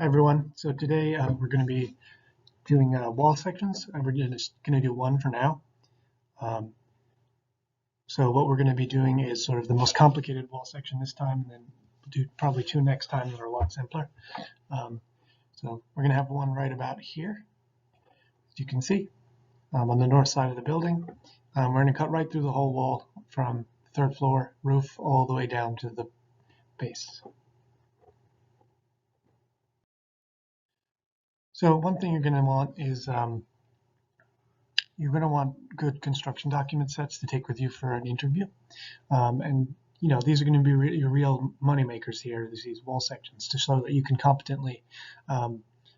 Hi everyone. So today we're going to be doing wall sections. We're just going to do one for now. Um, so what we're going to be doing is sort of the most complicated wall section this time, and then we'll do probably two next time that are a lot simpler. So we're going to have one right about here, as you can see, on the north side of the building. We're going to cut right through the whole wall from the third floor roof all the way down to the base. So one thing you're going to want is you're going to want good construction document sets to take with you for an interview. And these are going to be your real money makers here, these wall sections, to show that you can competently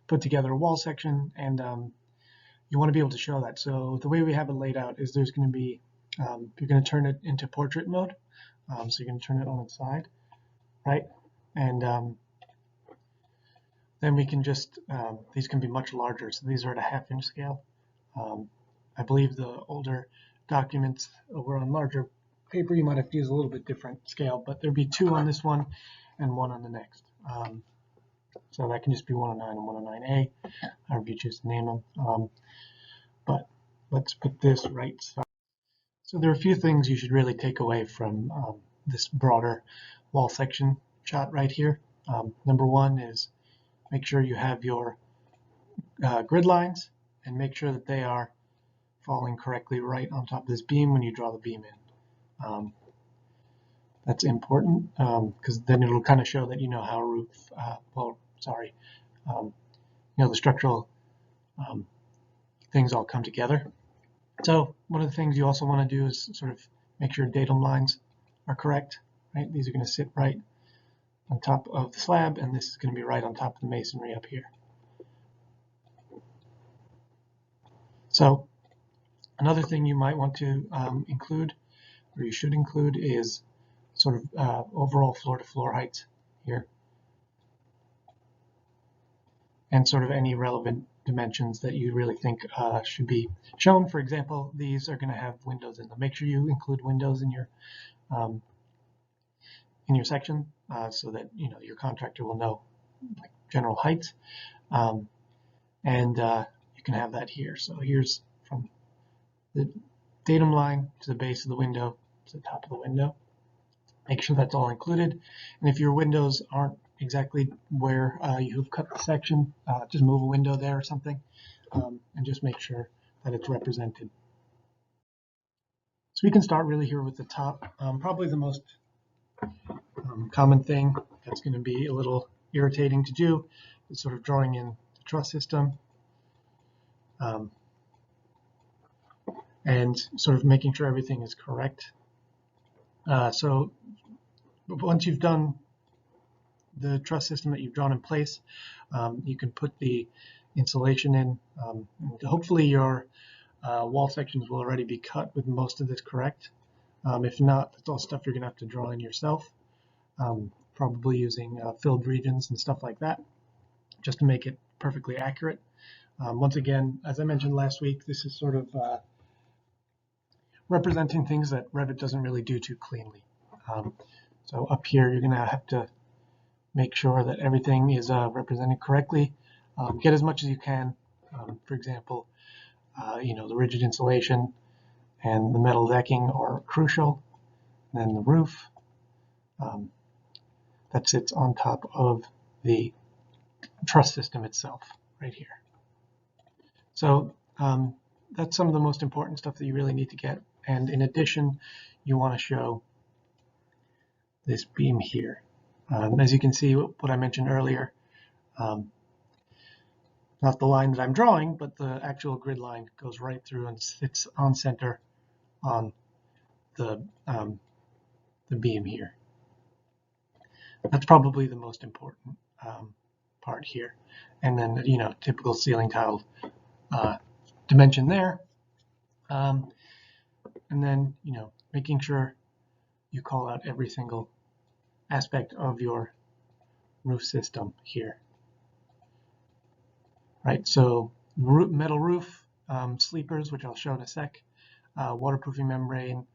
put together a wall section, and you want to be able to show that. So the way we have it laid out is there's going to be, you're going to turn it into portrait mode. So you're going to turn it on its side, right? And then we can just, these can be much larger. So these are at a 1/2 inch scale. I believe the older documents were on larger paper. You might have to use a little bit different scale, but there'd be 2 on this one and 1 on the next. So that can just be 109 and 109A, however you choose to name them. But let's put this right side. So there are a few things you should really take away from this broader wall section shot right here. Number one is make sure you have your grid lines, and make sure that they are falling correctly right on top of this beam when you draw the beam in. That's important because then it'll kind of show that you know how a roof, the structural things all come together. So one of the things you also want to do is sort of make sure datum lines are correct, right? These are going to sit right on top of the slab, and this is going to be right on top of the masonry up here. So another thing you might want to include, or you should include, is sort of overall floor-to-floor heights here, and sort of any relevant dimensions that you really think should be shown. For example, these are going to have windows in them. Make sure you include windows in your section so that your contractor will know like general heights, and you can have that here. So here's from the datum line to the base of the window to the top of the window. Make sure that's all included, and if your windows aren't exactly where you've cut the section, just move a window there or something, and just make sure that it's represented. So we can start really here with the top. Probably the most common thing that's going to be a little irritating to do is sort of drawing in the truss system, and sort of making sure everything is correct. So once you've done the truss system that you've drawn in place, you can put the insulation in. Hopefully your wall sections will already be cut with most of this correct. If not, that's all stuff you're going to have to draw in yourself, probably using filled regions and stuff like that, just to make it perfectly accurate. Once again, as I mentioned last week, this is sort of representing things that Revit doesn't really do too cleanly. So up here, you're going to have to make sure that everything is represented correctly. Get as much as you can. For example, the rigid insulation and the metal decking are crucial. And then the roof that sits on top of the truss system itself, right here. So that's some of the most important stuff that you really need to get. And in addition, you want to show this beam here. As you can see, what I mentioned earlier, not the line that I'm drawing, but the actual grid line goes right through and sits on center on the beam here. That's probably the most important part here. And then, typical ceiling tile dimension there. And then, making sure you call out every single aspect of your roof system here. Right, so metal roof, sleepers, which I'll show in a sec, waterproofing membrane,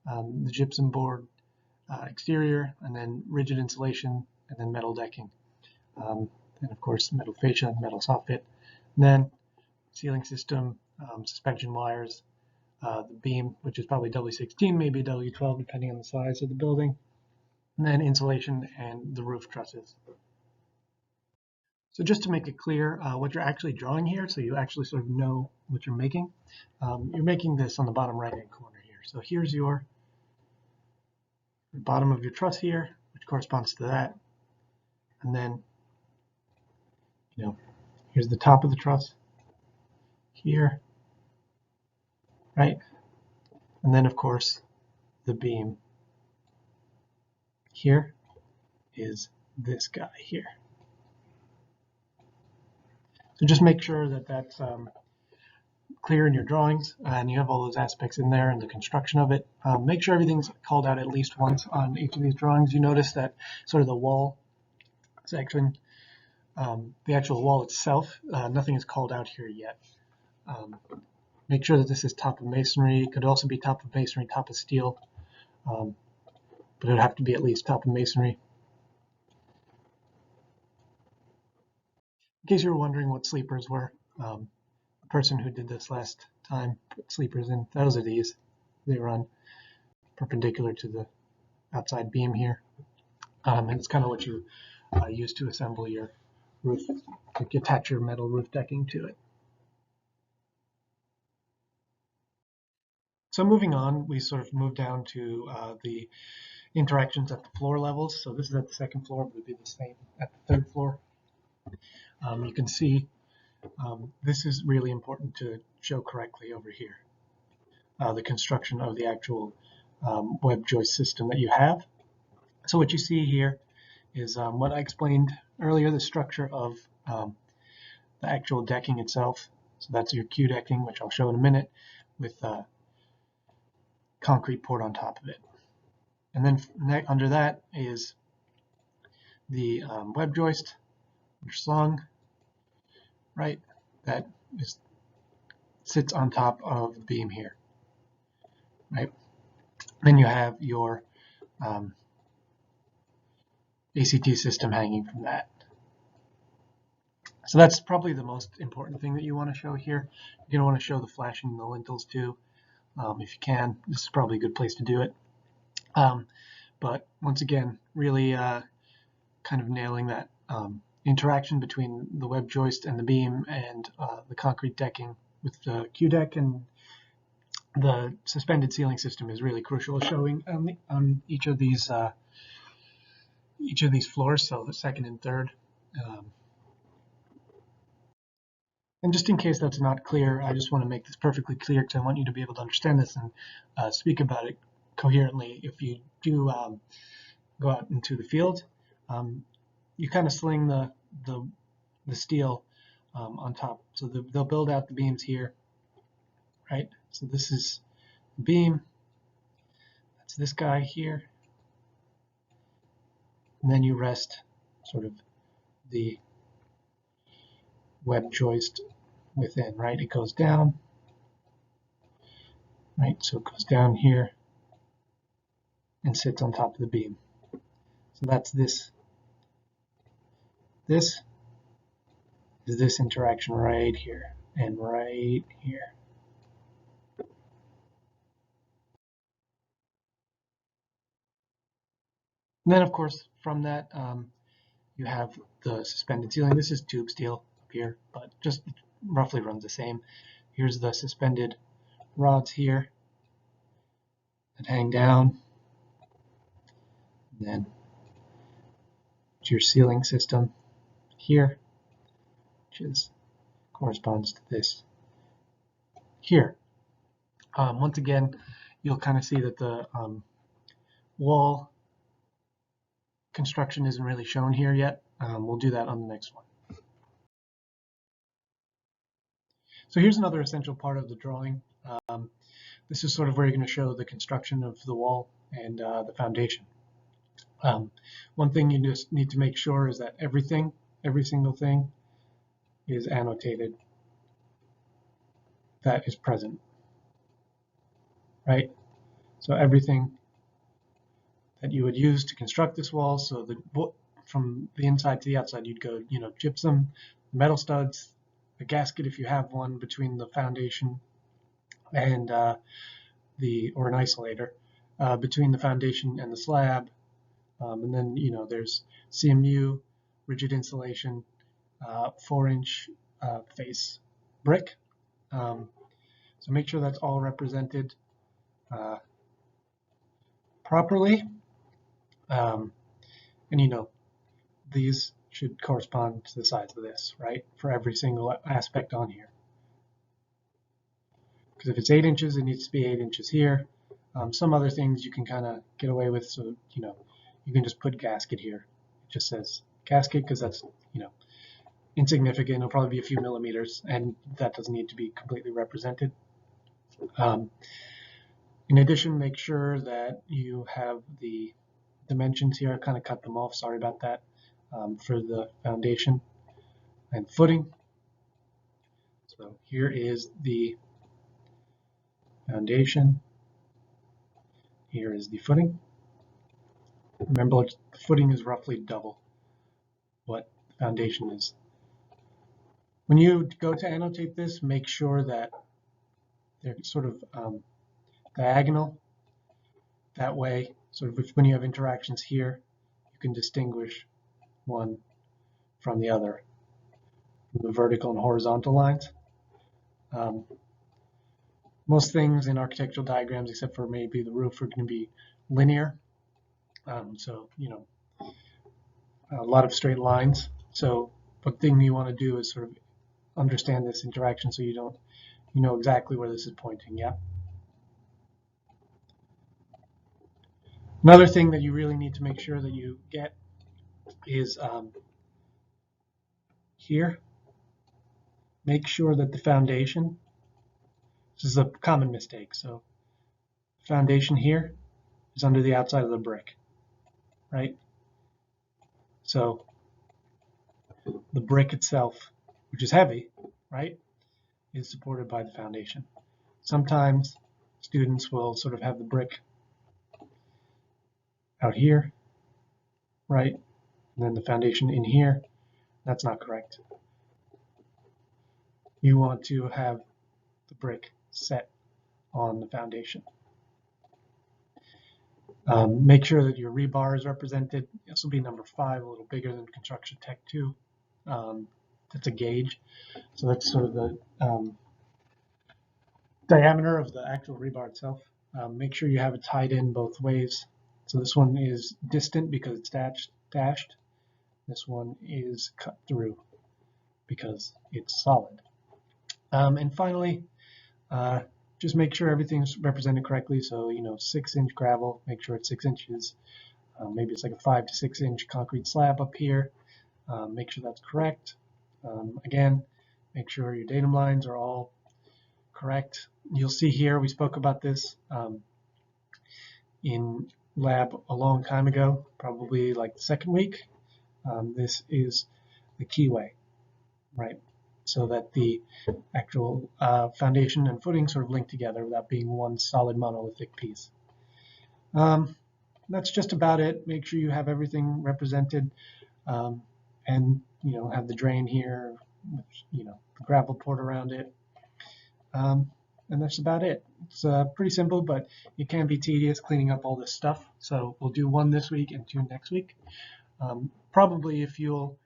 the gypsum board exterior, and then rigid insulation, and then metal decking. and of course metal fascia, metal soffit. And then ceiling system, suspension wires, the beam, which is probably W16, maybe W12, depending on the size of the building, and then insulation and the roof trusses. So just to make it clear what you're actually drawing here, so you actually sort of know what you're making this on the bottom right-hand corner here. So here's your bottom of your truss here, which corresponds to that. And then, here's the top of the truss here, right? And then, of course, the beam here is this guy here. So just make sure that that's clear in your drawings and you have all those aspects in there and the construction of it. Make sure everything's called out at least once on each of these drawings. You notice that sort of the wall section, the actual wall itself, nothing is called out here yet. Make sure that this is top of masonry. It could also be top of masonry, top of steel, but it would have to be at least top of masonry. In case you were wondering what sleepers were, the person who did this last time put sleepers in. Those are these. They run perpendicular to the outside beam here, and it's kind of what you use to assemble your roof, like attach your metal roof decking to it. So moving on, we sort of move down to the interactions at the floor levels. So this is at the second floor, but it would be the same at the third floor. You can see this is really important to show correctly over here. The construction of the actual web joist system that you have. So what you see here is what I explained earlier, the structure of the actual decking itself. So that's your Q decking, which I'll show in a minute, with concrete poured on top of it. And then under that is the web joist, your slung, right, that sits on top of the beam here, right? Then you have your ACT system hanging from that. So that's probably the most important thing that you want to show here. You're going to want to show the flashing in the lintels too, if you can. This is probably a good place to do it. But once again, really kind of nailing that interaction between the web joist and the beam and the concrete decking with the Q-deck and the suspended ceiling system is really crucial, showing on each of these floors, so the second and third. And just in case that's not clear, I just want to make this perfectly clear because I want you to be able to understand this and speak about it coherently. If you do go out into the field, you kind of sling the steel on top. So they'll build out the beams here, right? So this is the beam. That's this guy here. And then you rest sort of the web joist within, right? It goes down, right? So it goes down here and sits on top of the beam. So that's this. This is this interaction right here and right here. And then, of course, from that, you have the suspended ceiling. This is tube steel up here, but just roughly runs the same. Here's the suspended rods here that hang down. And then to your ceiling system here, which corresponds to this here. Once again, you'll kind of see that the wall construction isn't really shown here yet. We'll do that on the next one. So here's another essential part of the drawing. This is sort of where you're going to show the construction of the wall and the foundation. One thing you just need to make sure is that every single thing is annotated that is present, right? So everything that you would use to construct this wall, so from the inside to the outside, you'd go, gypsum, metal studs, a gasket if you have one between the foundation and or an isolator between the foundation and the slab, and then there's CMU, rigid insulation, 4-inch face brick. So make sure that's all represented properly, and these should correspond to the size of this, right, for every single aspect on here. Because if it's 8 inches, it needs to be 8 inches here. Some other things you can kind of get away with, so you can just put gasket here. It just says gasket because that's insignificant. It'll probably be a few millimeters, and that doesn't need to be completely represented. In addition, make sure that you have the dimensions here. I kind of cut them off, sorry about that, for the foundation and footing. So here is the foundation. Here is the footing. Remember, the footing is roughly double what the foundation is. When you go to annotate this, make sure that they're sort of diagonal. That way, sort of when you have interactions here, you can distinguish one from the other, from the vertical and horizontal lines. Most things in architectural diagrams, except for maybe the roof, are going to be linear. So, a lot of straight lines. So what thing you want to do is sort of understand this interaction so you know exactly where this is pointing. Yeah. Another thing that you really need to make sure that you get is here. Make sure that the foundation, this is a common mistake, so foundation here is under the outside of the brick, right? So the brick itself, which is heavy, right, is supported by the foundation. Sometimes students will sort of have the brick out here, right, and then the foundation in here. That's not correct. You want to have the brick set on the foundation. Make sure that your rebar is represented. This will be number 5, a little bigger than Construction Tech 2. That's a gauge. So that's sort of the diameter of the actual rebar itself. Make sure you have it tied in both ways. So this one is distant because it's dashed. This one is cut through because it's solid. And finally, just make sure everything's represented correctly. So 6-inch gravel, make sure it's 6 inches. Maybe it's like a 5 to 6 inch concrete slab up here. Make sure that's correct. Again, make sure your datum lines are all correct. You'll see here, we spoke about this in lab a long time ago, probably like the second week. This is the keyway, right? So that the actual foundation and footing sort of link together without being one solid monolithic piece. That's just about it. Make sure you have everything represented, and have the drain here, with, the gravel poured around it. And that's about it. It's pretty simple, but it can be tedious cleaning up all this stuff. So we'll do 1 this week and 2 next week. Probably if you'll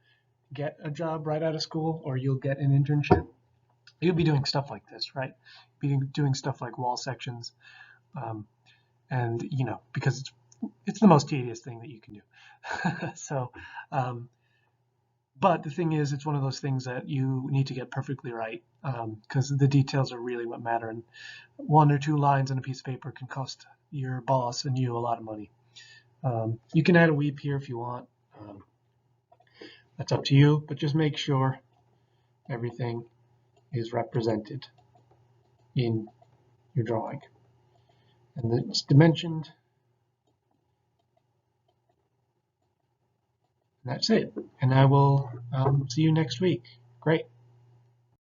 get a job right out of school or you'll get an internship, you'll be doing stuff like this, right? Be doing stuff like wall sections, and because it's the most tedious thing that you can do. So, but the thing is, it's one of those things that you need to get perfectly right, because the details are really what matter, and 1 or 2 lines on a piece of paper can cost your boss and you a lot of money. You can add a weep here if you want. That's up to you, but just make sure everything is represented in your drawing. And it's dimensioned. And that's it. And I will see you next week. Great.